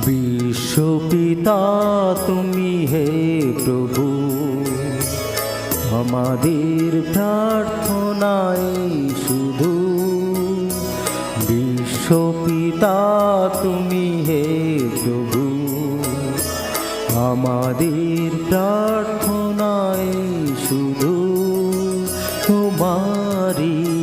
বিশ্বপিতা তুমি হে প্রভু, আমাদের প্রার্থনাই শুধু। বিশ্বপিতা তুমি হে প্রভু, আমাদের প্রার্থনাই শুধু তোমারি